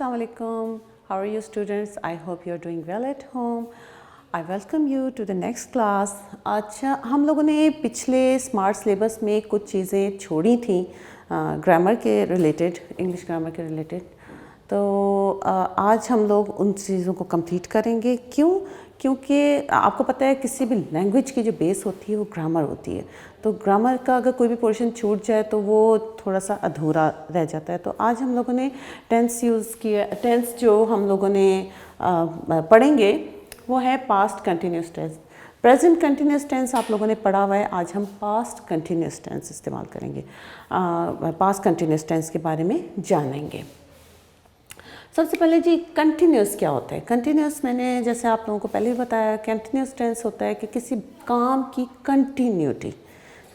Assalamu alaikum. How are you students? I hope you are doing well at home. I welcome you to the next class. अच्छा, हम लोगों ने पिछले smart syllabus में कुछ चीज़ें छोड़ी थी ग्रामर के रिलेटेड, इंग्लिश ग्रामर के रिलेटेड। तो आज हम लोग उन चीज़ों को कंप्लीट करेंगे। क्यों? क्योंकि आपको पता है किसी भी लैंग्वेज की जो बेस होती है वो ग्रामर होती है। तो ग्रामर का अगर कोई भी पोर्शन छूट जाए तो वो थोड़ा सा अधूरा रह जाता है। तो आज हम लोगों ने टेंस यूज़ किया। टेंस जो हम लोगों ने पढ़ेंगे वो है past continuous tense. Present continuous tense आप लोगों ने पढ़ा हुआ है। आज हम पास्ट कंटिन्यूस टेंस इस्तेमाल करेंगे, पास्ट कंटिन्यूस टेंस के बारे में जानेंगे। सबसे पहले जी कंटिन्यूस क्या होता है? कंटिन्यूस मैंने जैसे आप लोगों को पहले ही बताया, कंटिन्यूस टेंस होता है कि किसी काम की कंटिन्यूटी,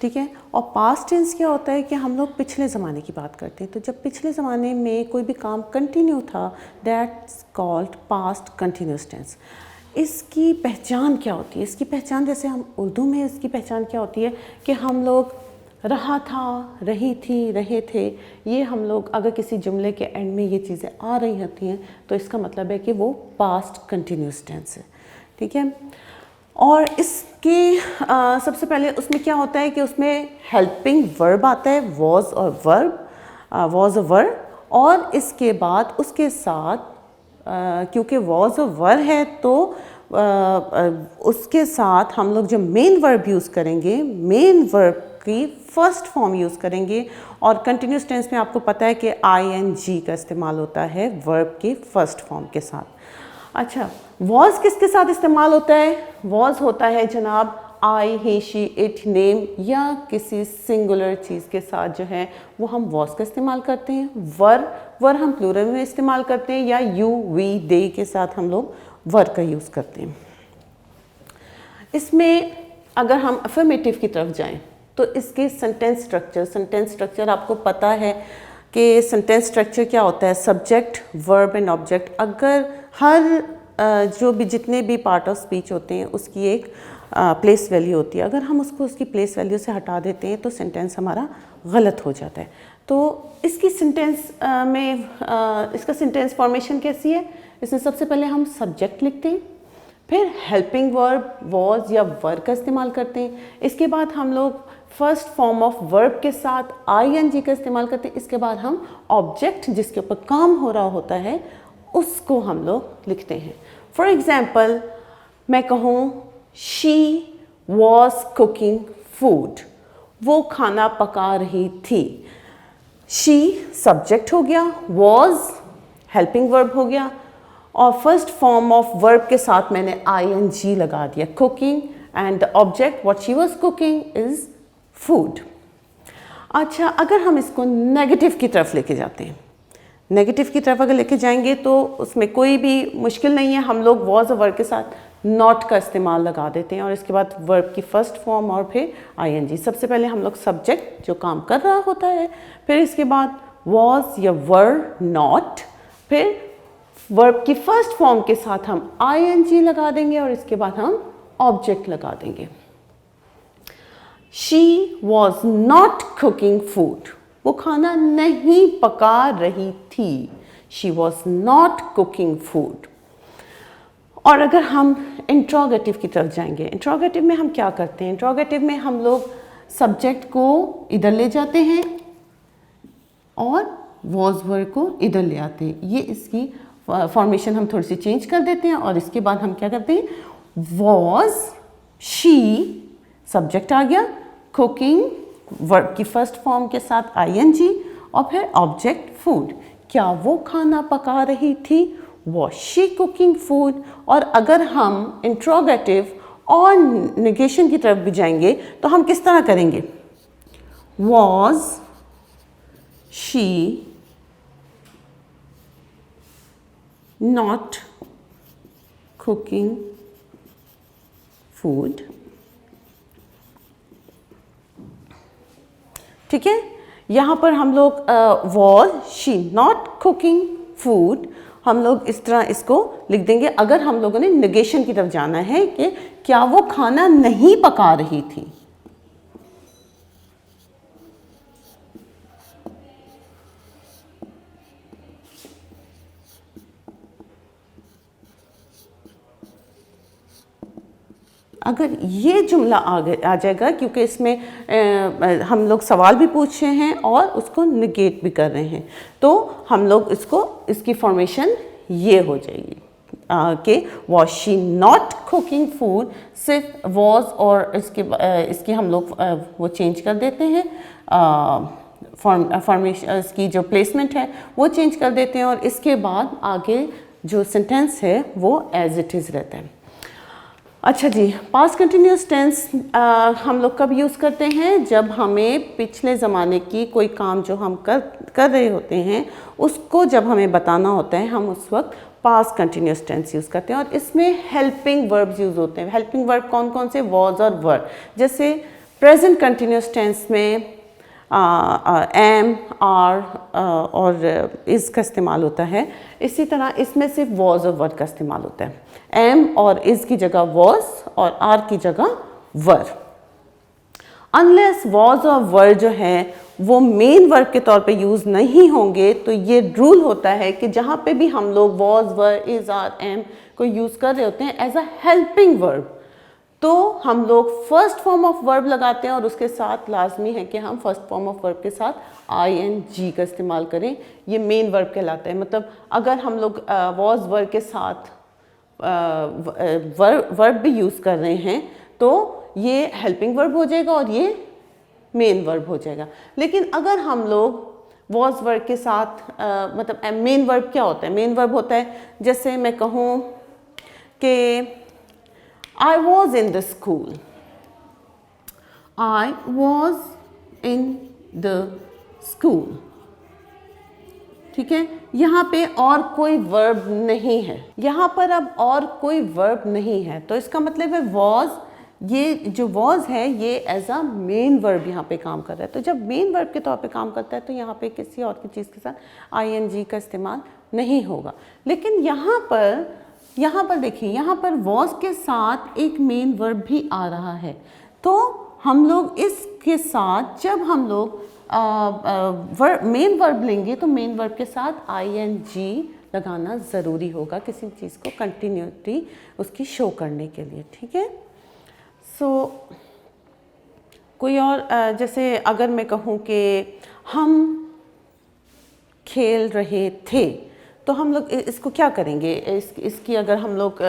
ठीक है। और पास्ट टेंस क्या होता है कि हम लोग पिछले ज़माने की बात करते हैं। तो जब पिछले ज़माने में कोई भी काम कंटिन्यू था, that's called past continuous tense. इसकी पहचान क्या होती है? इसकी पहचान जैसे हम उर्दू में इसकी पहचान क्या होती है कि हम लोग रहा था, रही थी, रहे थे, ये हम लोग अगर किसी जुमले के एंड में ये चीज़ें आ रही होती हैं तो इसका मतलब है कि वो पास्ट कंटिन्यूस टेंस है, ठीक है। और इसके सबसे पहले उसमें क्या होता है कि उसमें हेल्पिंग वर्ब आता है, वॉज और वर्ब, वॉज और वर्ब। और इसके बाद उसके साथ क्योंकि वॉज और वर्ब है तो उसके साथ हम लोग जो मेन वर्ब यूज़ करेंगे, मेन वर्ब की फर्स्ट फॉर्म यूज़ करेंगे। और कंटिन्यूस टेंस में आपको पता है कि ing का इस्तेमाल होता है वर्ब के फर्स्ट फॉर्म के साथ। अच्छा, वॉज किसके साथ इस्तेमाल होता है? वॉज होता है जनाब आई, ही, शी, इट, नेम या किसी सिंगुलर चीज़ के साथ जो है वो हम वॉज का इस्तेमाल करते हैं। वर हम प्लूरल में इस्तेमाल करते हैं या यू, वी, दे के साथ हम लोग वर का यूज़ करते हैं। इसमें अगर हम अफर्मेटिव की तरफ जाएं तो इसके सेंटेंस स्ट्रक्चर आपको पता है कि सेंटेंस स्ट्रक्चर क्या होता है? Subject, verb and object. अगर हर जो भी जितने भी पार्ट ऑफ स्पीच होते हैं उसकी एक प्लेस वैल्यू होती है। अगर हम उसकी प्लेस वैल्यू से हटा देते हैं तो सेंटेंस हमारा गलत हो जाता है। तो इसकी सेंटेंस में इसका सेंटेंस फॉर्मेशन कैसी है? इसमें सबसे पहले हम सब्जेक्ट लिखते हैं, फिर हेल्पिंग वर्ब वॉज या वर का इस्तेमाल करते हैं। इसके बाद हम लोग फर्स्ट फॉर्म ऑफ वर्ब के साथ ing का इस्तेमाल करते हैं। इसके बाद हम ऑब्जेक्ट जिसके ऊपर काम हो रहा होता है उसको हम लोग लिखते हैं। फॉर एग्जाम्पल मैं कहूँ शी वॉज कुकिंग फूड, वो खाना पका रही थी। शी सब्जेक्ट हो गया, वॉज हेल्पिंग वर्ब हो गया और फर्स्ट फॉर्म ऑफ वर्ब के साथ मैंने ing लगा दिया, cooking, and the object what she was cooking is food. अच्छा, अगर हम इसको नेगेटिव की तरफ लेके जाते हैं, नेगेटिव की तरफ अगर लेके जाएंगे तो उसमें कोई भी मुश्किल नहीं है। हम लोग वॉज और वर्ब के साथ नॉट का इस्तेमाल लगा देते हैं और इसके बाद वर्ब की फर्स्ट फॉर्म और फिर ing। सबसे पहले हम लोग सब्जेक्ट जो काम कर रहा होता है, फिर इसके बाद वॉज या वर नॉट, फिर वर्ब की फर्स्ट फॉर्म के साथ हम ing लगा देंगे और इसके बाद हम ऑब्जेक्ट लगा देंगे। She was not cooking food, वो खाना नहीं पका रही थी। She was not cooking food। और अगर हम इंट्रोगेटिव की तरफ जाएंगे, इंट्रोगेटिव में हम क्या करते हैं? इंट्रोगेटिव में हम लोग सब्जेक्ट को इधर ले जाते हैं और वॉज वर्ब को इधर ले आते हैं। ये इसकी फॉर्मेशन हम थोड़ी सी चेंज कर देते हैं और इसके बाद हम क्या करते हैं? वॉज, शी सब्जेक्ट आ गया, कुकिंग वर्ब की फर्स्ट फॉर्म के साथ ing और फिर ऑब्जेक्ट फूड। क्या वो खाना पका रही थी? Was she cooking food? और अगर हम इंट्रोगेटिव और नेगेशन की तरफ भी जाएंगे तो हम किस तरह करेंगे? Was she not cooking food, ठीक है। यहाँ पर हम लोग was she not cooking food हम लोग इस तरह इसको लिख देंगे अगर हम लोगों ने नेगेशन की तरफ जाना है कि क्या वो खाना नहीं पका रही थी। अगर ये जुमला आ जाएगा, क्योंकि इसमें हम लोग सवाल भी पूछ रहे हैं और उसको निगेट भी कर रहे हैं, तो हम लोग इसकी फॉर्मेशन ये हो जाएगी कि was she not cooking food, सिर्फ वॉज और इसकी हम लोग वो चेंज कर देते हैं, फॉर्मेशन इसकी जो प्लेसमेंट है वो चेंज कर देते हैं, और इसके बाद आगे जो सेंटेंस है वो एज इट इज़ रहता है। अच्छा जी, पास्ट कंटिन्यूस टेंस हम लोग कब यूज़ करते हैं? जब हमें पिछले ज़माने की कोई काम जो हम कर रहे होते हैं उसको जब हमें बताना होता है, हम उस वक्त पास्ट कंटिन्यूस टेंस यूज़ करते हैं, और इसमें हेल्पिंग वर्ब्स यूज़ होते हैं। हेल्पिंग वर्ब कौन कौन से? वॉज और वर। जैसे प्रेजेंट कंटिन्यूस टेंस में एम, आर और इज़ का इस्तेमाल होता है। इसी तरह इसमें सिर्फ वॉज और वर का इस्तेमाल होता है। एम और इज़ की जगह वॉज और आर की जगह वर। अनलेस वॉज और वर जो है वो मेन वर्ब के तौर पे यूज़ नहीं होंगे, तो ये रूल होता है कि जहाँ पे भी हम लोग was, were, is, are, am को यूज़ कर रहे होते हैं एज अ हेल्पिंग वर्ब, तो हम लोग फर्स्ट फॉर्म ऑफ वर्ब लगाते हैं, और उसके साथ लाजमी है कि हम फर्स्ट फॉर्म ऑफ वर्ब के साथ ing का इस्तेमाल करें। ये मेन वर्ब कहलाता है। मतलब अगर हम लोग वॉज वर्ब के साथ वर्ब भी यूज़ कर रहे हैं तो ये हेल्पिंग वर्ब हो जाएगा और ये मेन वर्ब हो जाएगा। लेकिन अगर हम लोग वॉज वर्ब के साथ मतलब मेन वर्ब क्या होता है? मेन वर्ब होता है, जैसे मैं कहूँ कि I was in the school. I was in the school. ठीक है, यहाँ पे और कोई वर्ब नहीं है, यहाँ पर अब और कोई वर्ब नहीं है, तो इसका मतलब है was, ये जो was है ये एज अ मेन वर्ब यहाँ पे काम कर रहा है। तो जब मेन वर्ब के तौर पे काम करता है तो यहाँ पे किसी और की चीज़ के साथ ing का इस्तेमाल नहीं होगा। लेकिन यहाँ पर देखिए, यहाँ पर वॉज के साथ एक मेन वर्ब भी आ रहा है, तो हम लोग इसके साथ जब हम लोग मेन वर्ब लेंगे तो मेन वर्ब के साथ ing लगाना ज़रूरी होगा किसी चीज़ को कंटिन्यूटी उसकी शो करने के लिए। ठीक है, सो कोई और जैसे अगर मैं कहूँ कि हम खेल रहे थे, तो हम लोग इसको क्या करेंगे? इसकी अगर हम लोग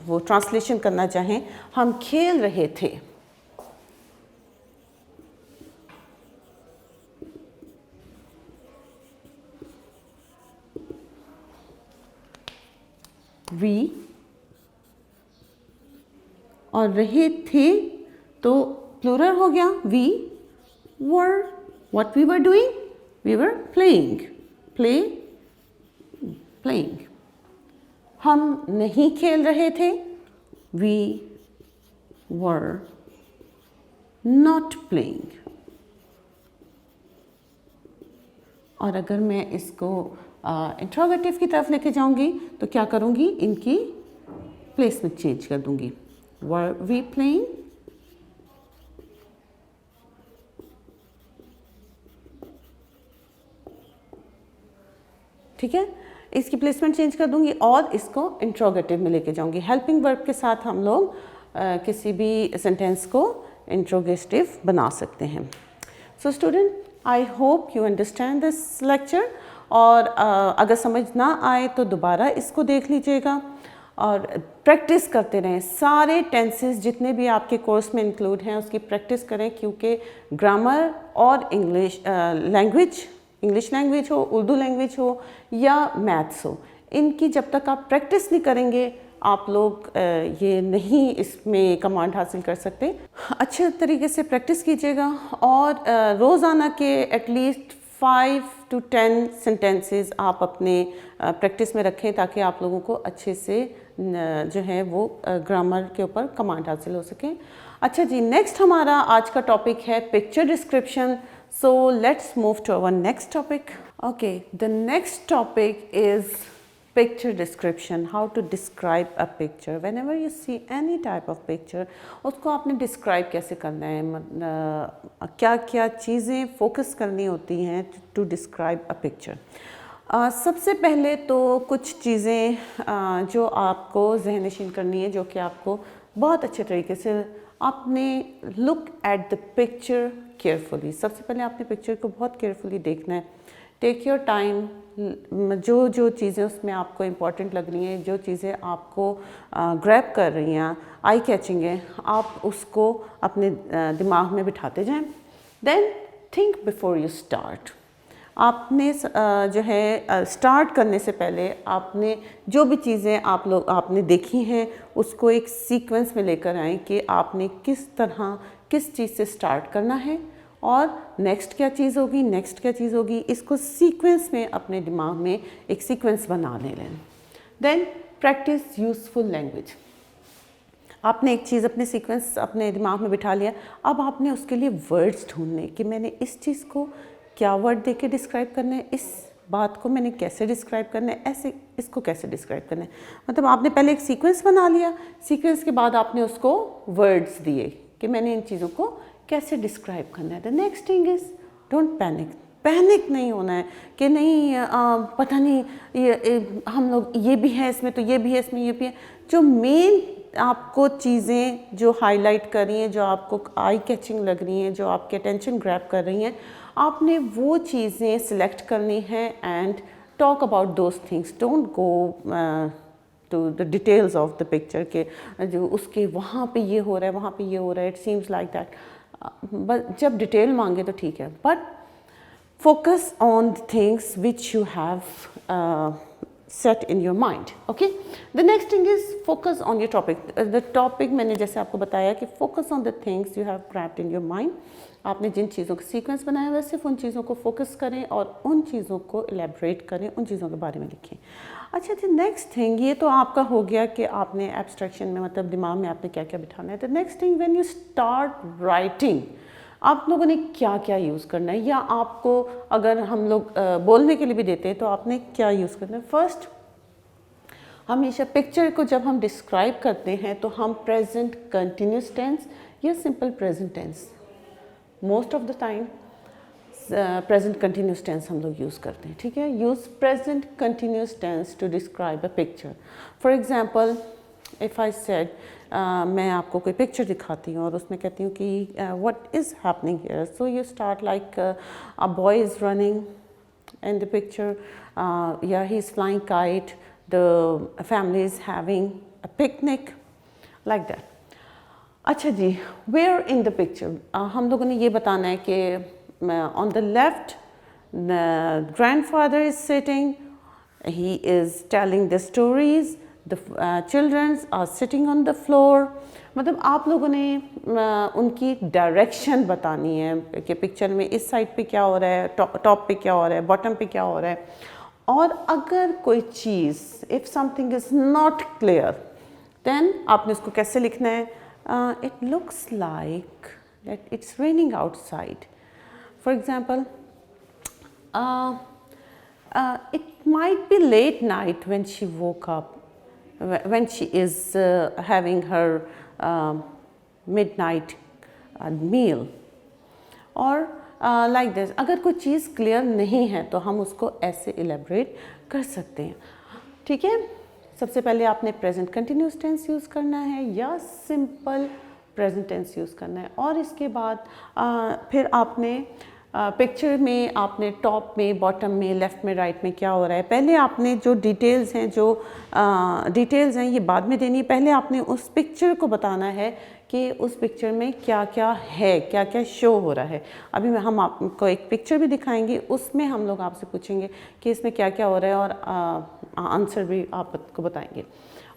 वो ट्रांसलेशन करना चाहें, हम खेल रहे थे, वी, और रहे थे तो प्लूरल हो गया, we were. What we were doing? We were playing, playing. हम नहीं खेल रहे थे, वी वर नॉट प्लेइंग। और अगर मैं इसको इंट्रोगेटिव की तरफ लेके जाऊंगी तो क्या करूंगी? इनकी प्लेसमेंट चेंज कर दूंगी। वर वी प्लेइंग, ठीक है, इसकी प्लेसमेंट चेंज कर दूंगी और इसको इंट्रोगेटिव में लेके जाऊंगी। हेल्पिंग वर्ब के साथ हम लोग किसी भी सेंटेंस को इंट्रोगेटिव बना सकते हैं। So student, I hope you understand this lecture, और अगर समझ ना आए तो दोबारा इसको देख लीजिएगा और प्रैक्टिस करते रहें। सारे टेंसेस जितने भी आपके कोर्स में इंक्लूड हैं उसकी प्रैक्टिस करें, क्योंकि ग्रामर और इंग्लिश लैंग्वेज हो, उर्दू लैंग्वेज हो या मैथ्स हो, इनकी जब तक आप प्रैक्टिस नहीं करेंगे आप लोग ये नहीं इसमें कमांड हासिल कर सकते। अच्छे तरीके से प्रैक्टिस कीजिएगा और रोज़ाना के एटलीस्ट 5 to 10 सेंटेंसेस आप अपने प्रैक्टिस में रखें, ताकि आप लोगों को अच्छे से जो है वो ग्रामर के ऊपर कमांड हासिल हो सके। अच्छा जी, नेक्स्ट हमारा आज का टॉपिक है picture description. So let's move to our next topic. Okay, the next topic is picture description. How to describe a picture. Whenever you see any type of picture, उसको आपने describe कैसे करना है, क्या क्या चीज़ें focus करनी होती हैं to describe a picture. सबसे पहले तो कुछ चीज़ें जो आपको ज़हन नशीन करनी है, जो कि आपको बहुत अच्छे तरीके से आपने look at the picture carefully. सबसे पहले आपने पिक्चर को बहुत केयरफुली देखना है। टेक योर टाइम, जो जो चीज़ें उसमें आपको इम्पॉर्टेंट लग रही हैं, जो चीज़ें आपको ग्रैब कर रही हैं, आई कैचिंग है, आप उसको अपने दिमाग में बिठाते जाएं। Then think before you start. आपने जो है स्टार्ट करने से पहले आपने जो भी चीज़ें आपने देखी हैं उसको एक सीक्वेंस में लेकर आएँ कि आपने किस तरह किस चीज़ से स्टार्ट करना है और नेक्स्ट क्या चीज़ होगी, नेक्स्ट क्या चीज़ होगी, इसको सीक्वेंस में अपने दिमाग में एक सीक्वेंस बना लें। Then practice useful language. आपने एक चीज़ अपने सीक्वेंस अपने दिमाग में बिठा लिया, अब आपने उसके लिए वर्ड्स ढूंढने कि मैंने इस चीज़ को क्या वर्ड दे के डिस्क्राइब करना है, इस बात को मैंने कैसे डिस्क्राइब करना है, ऐसे इसको कैसे डिस्क्राइब करना है। मतलब आपने पहले एक सीक्वेंस बना लिया, सीक्वेंस के बाद आपने उसको वर्ड्स दिए कि मैंने इन चीज़ों को कैसे डिस्क्राइब करना है। The next thing is don't panic. Panic नहीं होना है कि नहीं पता नहीं हम लोग ये भी है इसमें, तो ये भी है इसमें, ये भी है। जो मेन आपको चीज़ें जो हाईलाइट कर रही हैं, जो आपको आई कैचिंग लग रही हैं, जो आपके अटेंशन ग्रैब कर रही हैं, आपने वो चीज़ें सिलेक्ट करनी है and talk about those things. Don't go to the details of the picture के जो उसके वहाँ पे ये हो रहा है, वहाँ पे ये हो रहा है, it seems like that. But जब डिटेल मांगे तो ठीक है, but focus on the things which you have set in your mind. Okay, the next thing is focus on your topic. The topic मैंने जैसे आपको बताया कि focus on the things you have grabbed in your mind. आपने जिन चीज़ों का sequence बनाया हुआ है सिर्फ उन चीज़ों को फोकस करें और उन चीज़ों को एलेबरेट करें, उन चीज़ों के बारे में लिखें। अच्छा जी, नेक्स्ट थिंग, ये तो आपका हो गया कि आपने एब्स्ट्रैक्शन में मतलब दिमाग में आपने क्या क्या बिठाना है। The next thing, when you start writing, आप लोगों ने क्या क्या यूज़ करना है, या आपको अगर हम लोग बोलने के लिए भी देते हैं तो आपने क्या यूज़ करना है। फर्स्ट, हमेशा पिक्चर को जब हम डिस्क्राइब करते हैं तो हम प्रेजेंट कंटिन्यूस टेंस या simple present tense, most of the time present continuous tense हम लोग यूज़ करते हैं। ठीक है, use present continuous tense to describe a picture. For example, if I said, मैं आपको कोई पिक्चर दिखाती हूँ और उसमें कहती हूँ कि what is happening here, so you start like a boy is running in the picture, या he is flying kite, the family is having a picnic, like that. अच्छा जी, वेयर इन द पिक्चर, हम लोगों ने ये बताना है कि on the left the grandfather is sitting, he is telling the stories, the children are sitting on the floor। मतलब आप लोगों ने उनकी डायरेक्शन बतानी है कि पिक्चर में इस साइड पे क्या हो रहा है, टॉप पे क्या हो रहा है, बॉटम पे क्या हो रहा है। और अगर कोई चीज़, if something is not clear, then आपने उसको कैसे लिखना है, it looks like that it's raining outside. For example, it might be late night when she woke up, when she is having her midnight meal, or like this। अगर कोई चीज़ clear नहीं है तो हम उसको ऐसे एलेबरेट कर सकते हैं। ठीक है, सबसे पहले आपने प्रेजेंट कंटिन्यूस टेंस यूज़ करना है या सिंपल प्रेजेंट टेंस यूज़ करना है, और इसके बाद फिर आपने पिक्चर में आपने टॉप में, बॉटम में, लेफ़्ट में, राइट में क्या हो रहा है, पहले आपने जो डिटेल्स हैं, जो डिटेल्स हैं ये बाद में देनी है। पहले आपने उस पिक्चर को बताना है कि उस पिक्चर में क्या क्या है, क्या क्या शो हो रहा है। अभी हम आपको एक पिक्चर भी दिखाएंगे, उसमें हम लोग आपसे पूछेंगे कि इसमें क्या क्या हो रहा है और आंसर भी आपको बताएंगे।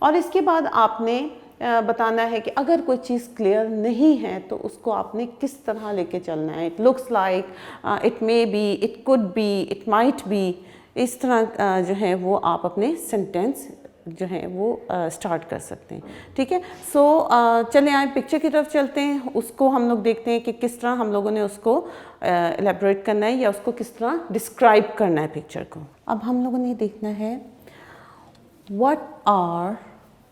और इसके बाद आपने बताना है कि अगर कोई चीज़ क्लियर नहीं है तो उसको आपने किस तरह लेके चलना है। It looks like, it may be, it could be, it might be, इस तरह जो है वो आप अपने सेंटेंस जो है वो स्टार्ट कर सकते हैं। ठीक है, सो चले आए पिक्चर की तरफ चलते हैं, उसको हम लोग देखते हैं कि किस तरह हम लोगों ने उसको एलेबरेट करना है या उसको किस तरह डिस्क्राइब करना है पिक्चर को। अब हम लोगों ने देखना है what are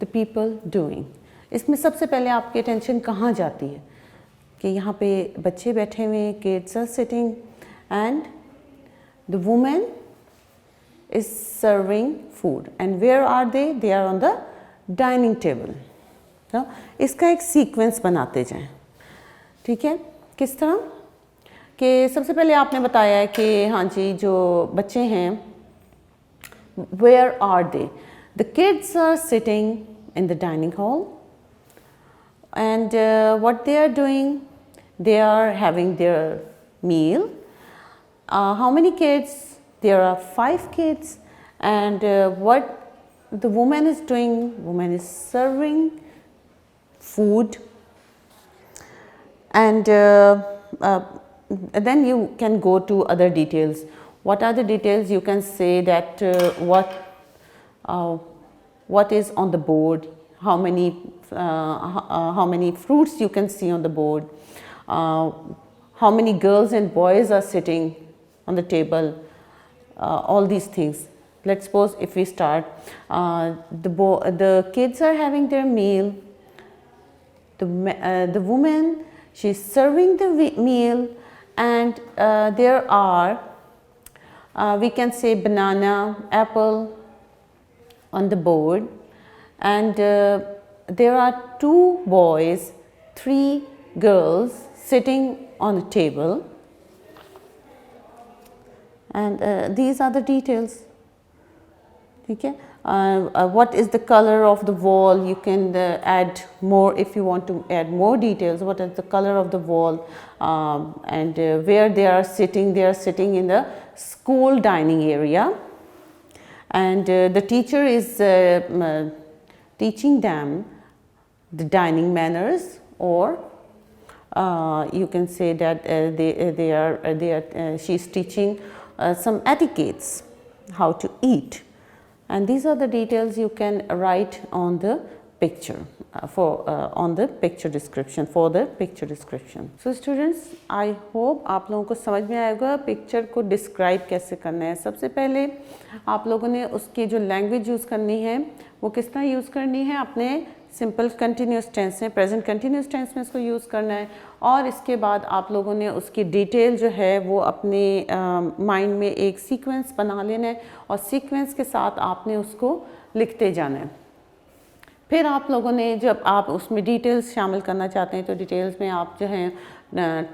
the people doing. इसमें सबसे पहले आपकी अटेंशन कहाँ जाती है कि यहाँ पे बच्चे बैठे हुए हैं, kids are sitting and the women is serving food, and where are they? They are on the dining table. तो इसका एक सीक्वेंस बनाते जाएं, ठीक है। किस तरह कि सबसे पहले आपने बताया है कि हाँ जी जो बच्चे हैं, where are they, the kids are sitting in the dining hall and what they are doing, they are having their meal. How many kids? There are 5 kids. And what the woman is doing, woman is serving food. And then you can go to other details. What are the details? You can say that what is on the board, how many fruits you can see on the board, how many girls and boys are sitting on the table, all these things. Let's suppose if we start, the kids are having their meal, the woman, she's serving the meal, and there are, we can say banana, apple on the board, and there are 2 boys, 3 girls sitting on a table, and these are the details. Okay. What is the color of the wall? You can add more if you want to add more details. What is the color of the wall, and where they are sitting? They are sitting in the school dining area, and the teacher is teaching them the dining manners, or you can say that she's teaching some etiquettes, how to eat. And these are the details you can write on the picture on the picture description, for the picture description. So students, I hope आप लोगों को समझ में आएगा picture को describe कैसे करना है। सबसे पहले आप लोगों ने उसकी जो लैंग्वेज यूज़ करनी है वो किस तरह यूज़ करनी है, अपने सिंपल कंटिन्यूस टेंस में, प्रेजेंट कंटिन्यूस टेंस में इसको यूज़ करना है, और इसके बाद आप लोगों ने उसकी डिटेल जो है वो अपने माइंड में एक सीक्वेंस बना लेना है, और सीक्वेंस के साथ आपने उसको लिखते जाना है। फिर आप लोगों ने जब आप उसमें डिटेल्स शामिल करना चाहते हैं तो डिटेल्स में आप जो हैं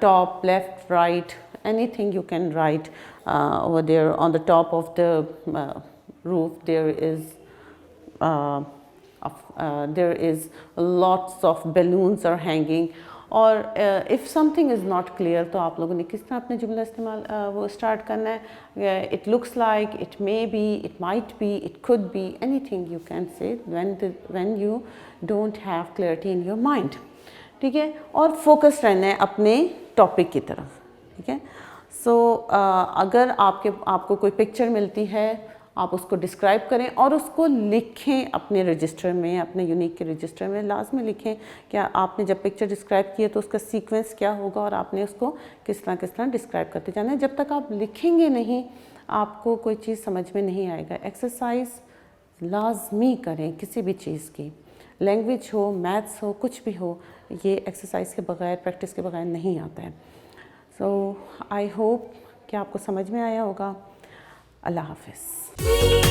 top, left, right, anything you can write over there on the top of the roof there is lots of balloons are hanging, और if something is not clear तो आप लोगों ने किस तरह अपने जुमला इस्तेमाल वो स्टार्ट करना है, it looks like, it may be, it might be, it could be, anything you can say when you don't have clarity in your mind, ठीक है, और फोकस रहना है अपने टॉपिक की तरफ, ठीक है। सो अगर आपको कोई पिक्चर मिलती है आप उसको डिस्क्राइब करें और उसको लिखें अपने रजिस्टर में, अपने यूनिक के रजिस्टर में लाजमी लिखें कि आपने जब पिक्चर डिस्क्राइब किया तो उसका सीक्वेंस क्या होगा और आपने उसको किस तरह डिस्क्राइब करते जाना है। जब तक आप लिखेंगे नहीं आपको कोई चीज़ समझ में नहीं आएगा। एक्सरसाइज लाजमी करें किसी भी चीज़ की, लैंग्वेज हो, मैथ्स हो, कुछ भी हो, ये एक्सरसाइज के बगैर, प्रैक्टिस के बगैर नहीं आता है। सो आई होप कि आपको समझ में आया होगा। अल्लाह हाफ़िज़।